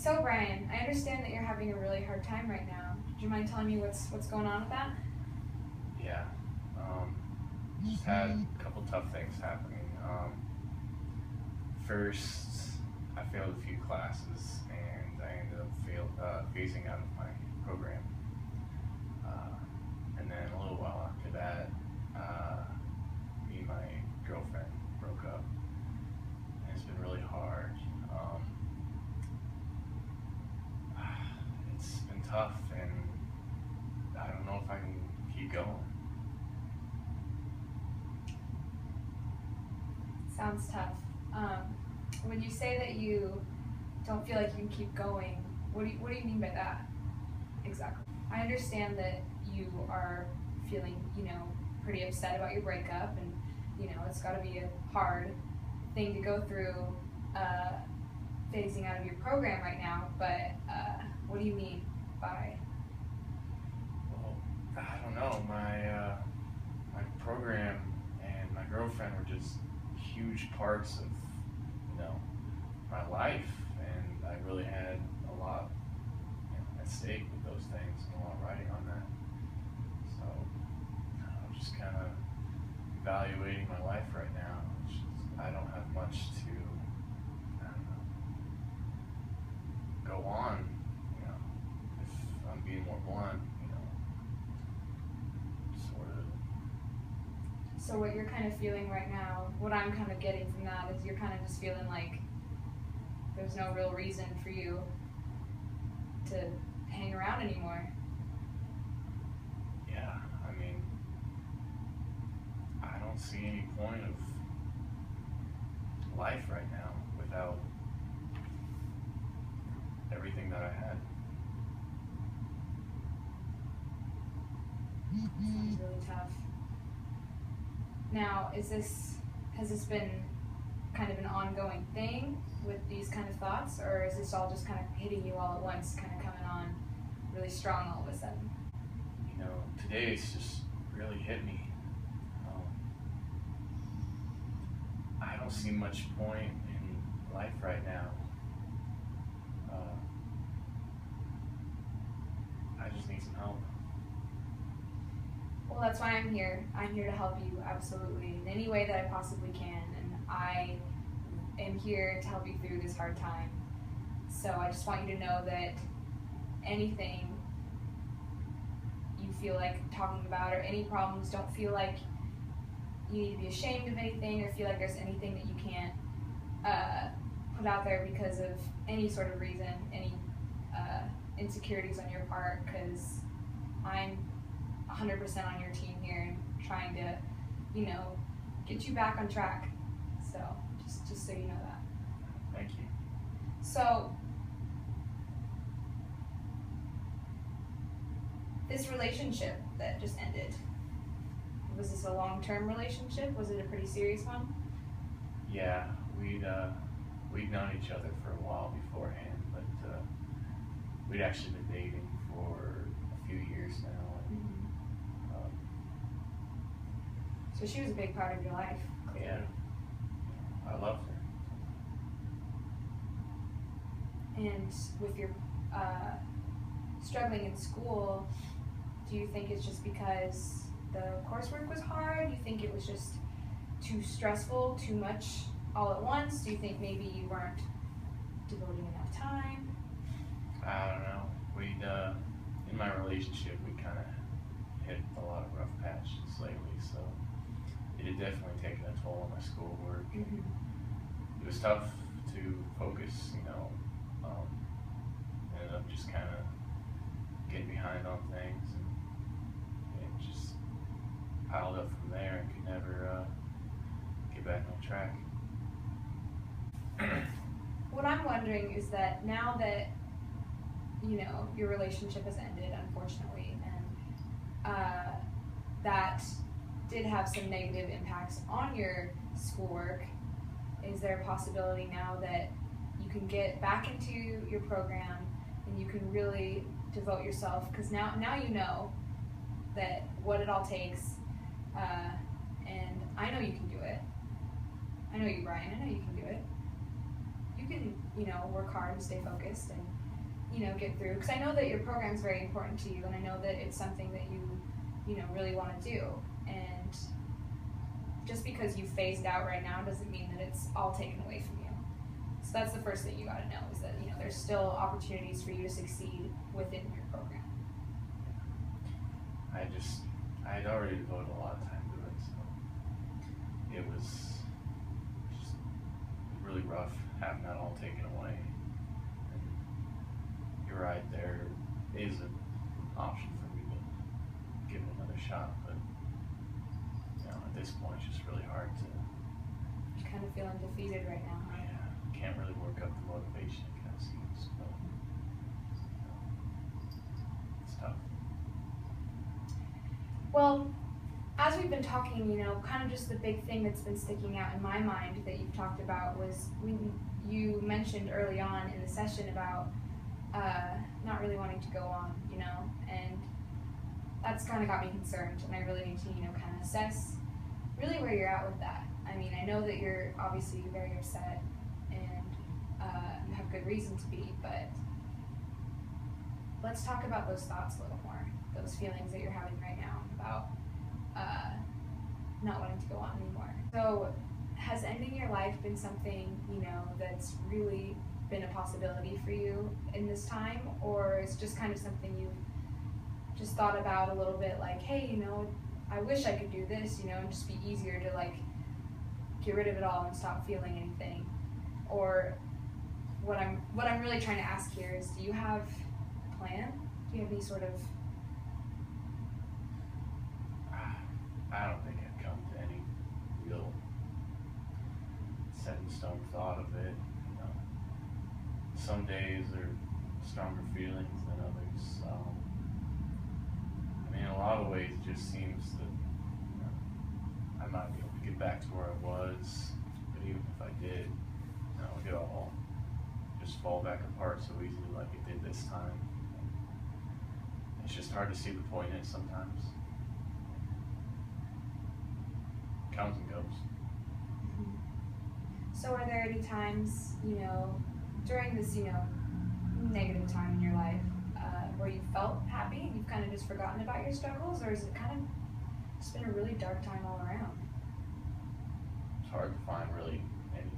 So Brian, I understand that you're having a really hard time right now. Do you mind telling me what's going on with that? Yeah. Just had a couple tough things happening. First, I failed a few classes and I ended up phasing out of my program. And then a little while after that, me and my girlfriend broke up. And it's been really hard. It's been tough and I don't know if I can keep going. Sounds tough. When you say that you don't feel like you can keep going, what do you mean by that exactly? I understand that you are feeling, pretty upset about your breakup, and it's got to be a hard thing to go through, phasing out of your program right now. But what do you mean by? Well, I don't know. My program and my girlfriend were just huge parts of my life, and I really had a lot at stake with those things and a lot riding on that. So I'm just kind of evaluating my life right now. I don't have much to go on. If I'm being more blunt, sort of. So what you're kind of feeling right now, what I'm kind of getting from that is you're kind of just feeling like there's no real reason for you to hang around anymore. Yeah, I mean, I don't see any point of life right now without everything that I had. Sounds really tough. Now, has this been kind of an ongoing thing with these kind of thoughts, or is this all just kind of hitting you all at once, kind of coming on really strong all of a sudden? Today it's just really hit me. I don't see much point in life right now. I just need some help. Well, that's why I'm here. I'm here to help you, absolutely, in any way that I possibly can, and I am here to help you through this hard time. So I just want you to know that anything you feel like talking about or any problems, don't feel like you need to be ashamed of anything or feel like there's anything that you can't put out there because of any sort of reason, any insecurities on your part, because I'm 100% on your team here and trying to, get you back on track. So just so you know that. Thank you. So this relationship that just ended, was this a long-term relationship? Was it a pretty serious one? Yeah, we'd known each other for a while beforehand, but we'd actually been dating for a few years now. So she was a big part of your life. Clearly. Yeah, I loved her. And with your struggling in school, do you think it's just because the coursework was hard? Do you think it was just too stressful, too much all at once? Do you think maybe you weren't devoting enough time? I don't know. In my relationship, we kind of hit a lot of rough patches lately, so it had definitely taken a toll on my schoolwork. Mm-hmm. It was tough to focus, ended up just kind of getting behind on things, and it just piled up from there and could never get back on track. What I'm wondering is that now that, your relationship has ended, unfortunately, and that did have some negative impacts on your schoolwork, is there a possibility now that you can get back into your program and you can really devote yourself, because now you know that what it all takes, and I know you can do it. I know you, Brian, I know you can do it. You can, work hard and stay focused and, get through. Because I know that your program is very important to you, and I know that it's something that you really want to do. And just because you phased out right now doesn't mean that it's all taken away from you. So that's the first thing you got to know, is that, there's still opportunities for you to succeed within your program. I had already devoted a lot of time to it, so it was just really rough having that all taken away. And you're right, there is an option for me to give it another shot, but at this point it's just really hard to. You're kind of feeling defeated right now, huh? Yeah, can't really work up the motivation, it kind of seems, but it's tough. Well, as we've been talking, kind of just the big thing that's been sticking out in my mind that you've talked about was when you mentioned early on in the session about not really wanting to go on, and that's kind of got me concerned, and I really need to, kind of assess really where you're at with that. I mean, I know that you're obviously very upset, and you have good reason to be, but let's talk about those thoughts a little more, those feelings that you're having right now about not wanting to go on anymore. So has ending your life been something, that's really been a possibility for you in this time, or is just kind of something you've just thought about a little bit, like, hey, I wish I could do this, and just be easier to like get rid of it all and stop feeling anything? Or what I'm really trying to ask here is, do you have a plan? Do you have any sort of... I don't think I've come to any real set in stone thought of it. Some days are stronger feelings than others. In a lot of ways, it just seems that I might be able to get back to where I was, but even if I did, it would all just fall back apart so easily like it did this time. It's just hard to see the point in it sometimes. Comes and goes. So are there any times, during this, negative time in your life, where you felt happy and you've kind of just forgotten about your struggles, or is it kind of just been a really dark time all around? It's hard to find really any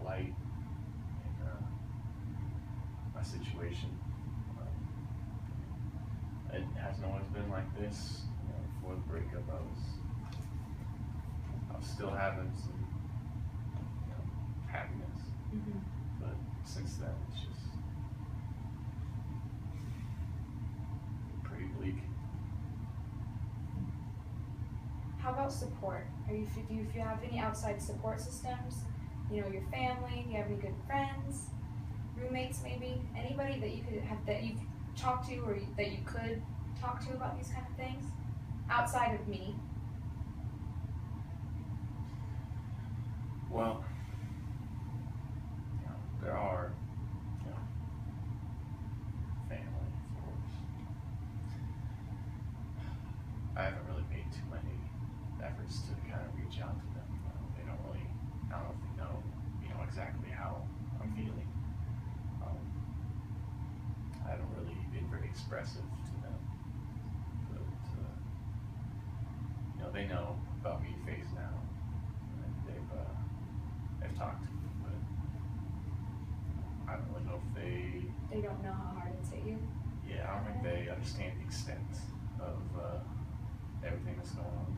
light in my situation. It hasn't always been like this. Before the breakup, I was still having some happiness, but since then it's just pretty bleak. How about support? Do you have any outside support systems? Your family? Do you have any good friends, roommates, maybe anybody that you could have, that you've talked to, or that you could talk to about these kind of things outside of me? Well, there are, family, of course. I haven't really made too many efforts to kind of reach out to them. They don't really, I don't know if they know, exactly how I'm feeling. I haven't really been very expressive to them, but they know about me face now, and they've talked to me, but I don't really know if they don't know how hard it's hit you? Yeah, I don't think they understand the extent of everything that's going on.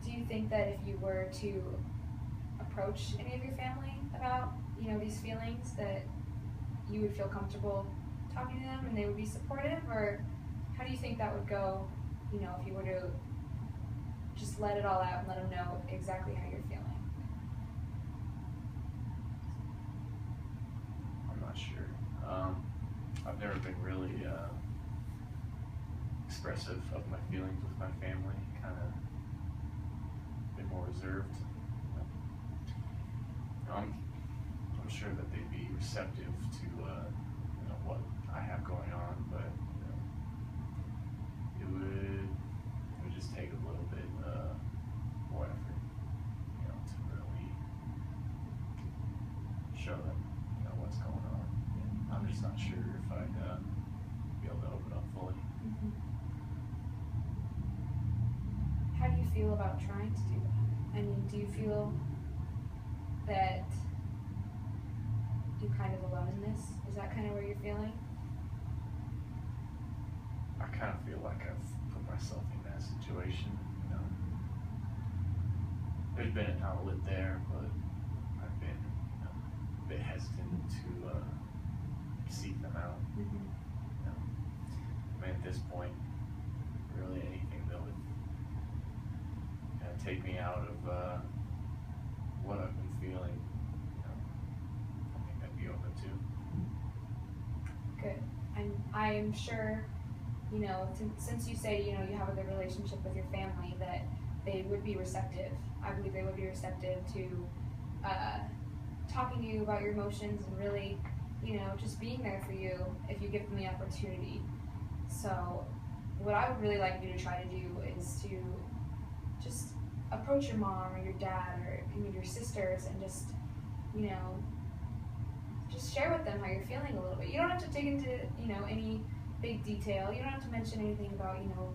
Do you think that if you were to approach any of your family about, these feelings, that you would feel comfortable talking to them and they would be supportive? Or how do you think that would go, if you were to just let it all out and let them know exactly how you're feeling? I'm not sure. I've never been really expressive of my feelings with my family. Kind of been more reserved. I'm sure that they'd be receptive to what I have going on, but it would just take a little bit more effort, to really not sure if I'd be able to open up fully. Mm-hmm. How do you feel about trying to do that? I mean, do you feel that you're kind of alone in this? Is that kind of where you're feeling? I kind of feel like I've put myself in that situation, you know. There's been an outlet there, but I've been, you know, a bit hesitant to seek them out. Mm-hmm. You know. I mean, at this point, really anything that would kind of take me out of what I've been feeling, you know, I think I'd be open to. Good. I'm sure, you know, since you say, you know, you have a good relationship with your family, that they would be receptive. I believe they would be receptive to talking to you about your emotions and really, you know, just being there for you if you give them the opportunity. So what I would really like you to try to do is to just approach your mom or your dad or your sisters and just, you know, just share with them how you're feeling a little bit. You don't have to dig into, you know, any big detail. You don't have to mention anything about, you know,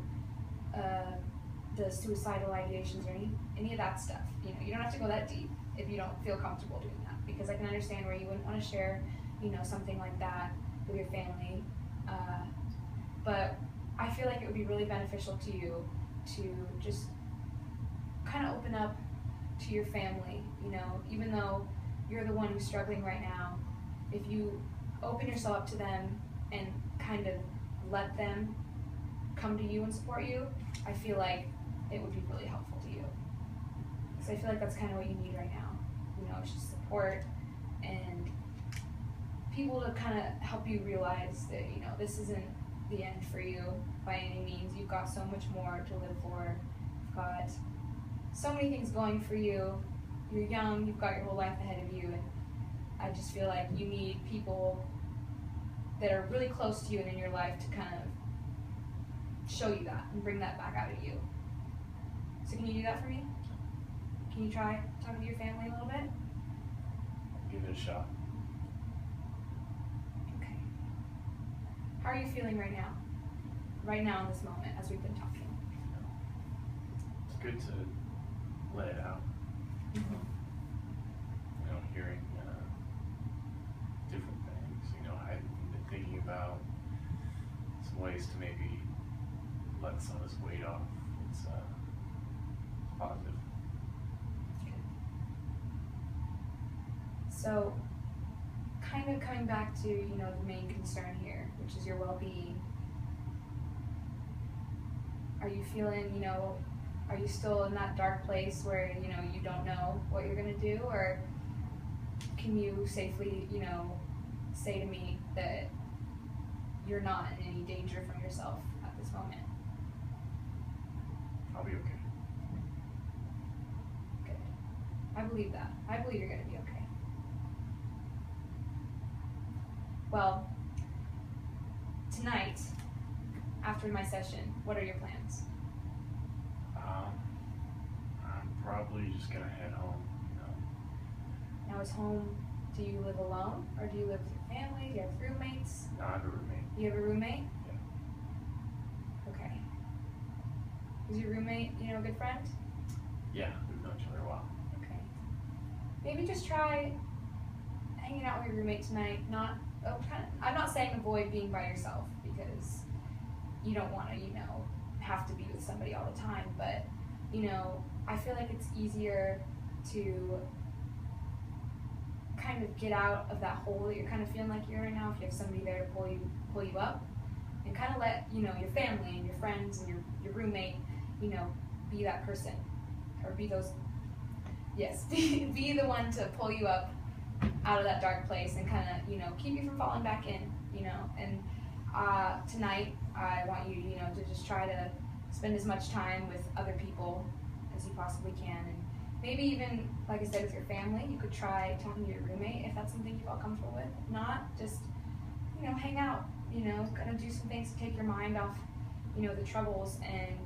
the suicidal ideations or any of that stuff. You know, you don't have to go that deep if you don't feel comfortable doing that, because I can understand where you wouldn't want to share, you know, something like that with your family. But I feel like it would be really beneficial to you to just kind of open up to your family, you know, even though you're the one who's struggling right now. If you open yourself up to them and kind of let them come to you and support you, I feel like it would be really helpful to you. So I feel like that's kind of what you need right now. You know, it's just support and people to kind of help you realize that, you know, this isn't the end for you by any means. You've got so much more to live for. You've got so many things going for you. You're young, you've got your whole life ahead of you, and I just feel like you need people that are really close to you and in your life to kind of show you that and bring that back out of you. So can you do that for me? Can you try talking to your family a little bit? Give it a shot. Okay. How are you feeling right now? Right now in this moment as we've been talking? It's good to let it out. Mm-hmm. You know, hearing different things. You know, I've been thinking about some ways to maybe let some of this weight off. It's positive. Okay. So, kind of coming back to, you know, the main concern here, which is your well-being. Are you feeling, you know, are you still in that dark place where, you know, you don't know what you're going to do? Or can you safely, you know, say to me that you're not in any danger from yourself at this moment? I'll be okay. Good. I believe that. I believe you're going to be okay. Well, tonight, after my session, what are your plans? I'm probably just gonna head home, you know. Now, is home, do you live alone, or do you live with your family? Do you have roommates? No, I have a roommate. You have a roommate? Yeah. Okay. Is your roommate, you know, a good friend? Yeah, we've known each other a while. Okay. Maybe just try hanging out with your roommate tonight. I'm not saying avoid being by yourself, because you don't want to, you know, have to be with somebody all the time, but, you know, I feel like it's easier to kind of get out of that hole that you're kind of feeling like you're in now if you have somebody there to pull you up, and kind of let, you know, your family and your friends and your roommate, you know, be that person, or be those, yes, be the one to pull you up out of that dark place and kind of, you know, keep you from falling back in, you know. And tonight I want you, you know, to just try to spend as much time with other people as you possibly can, and maybe even, like I said, with your family, you could try talking to your roommate if that's something you feel comfortable with. If not, just, you know, hang out, you know, kind of do some things to take your mind off, you know, the troubles, and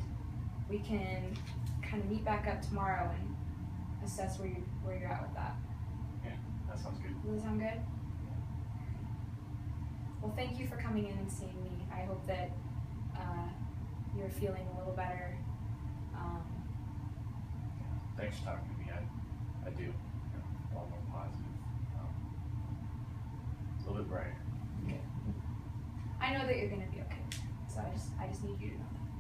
we can kind of meet back up tomorrow and assess where you're at with that. Yeah, that sounds good. Does that sound good? Well, thank you for coming in and seeing me. I hope that you're feeling a little better. Thanks for talking to me. I do. A lot more positive. A little bit brighter. Good. I know that you're gonna be okay. So I just need you to know that.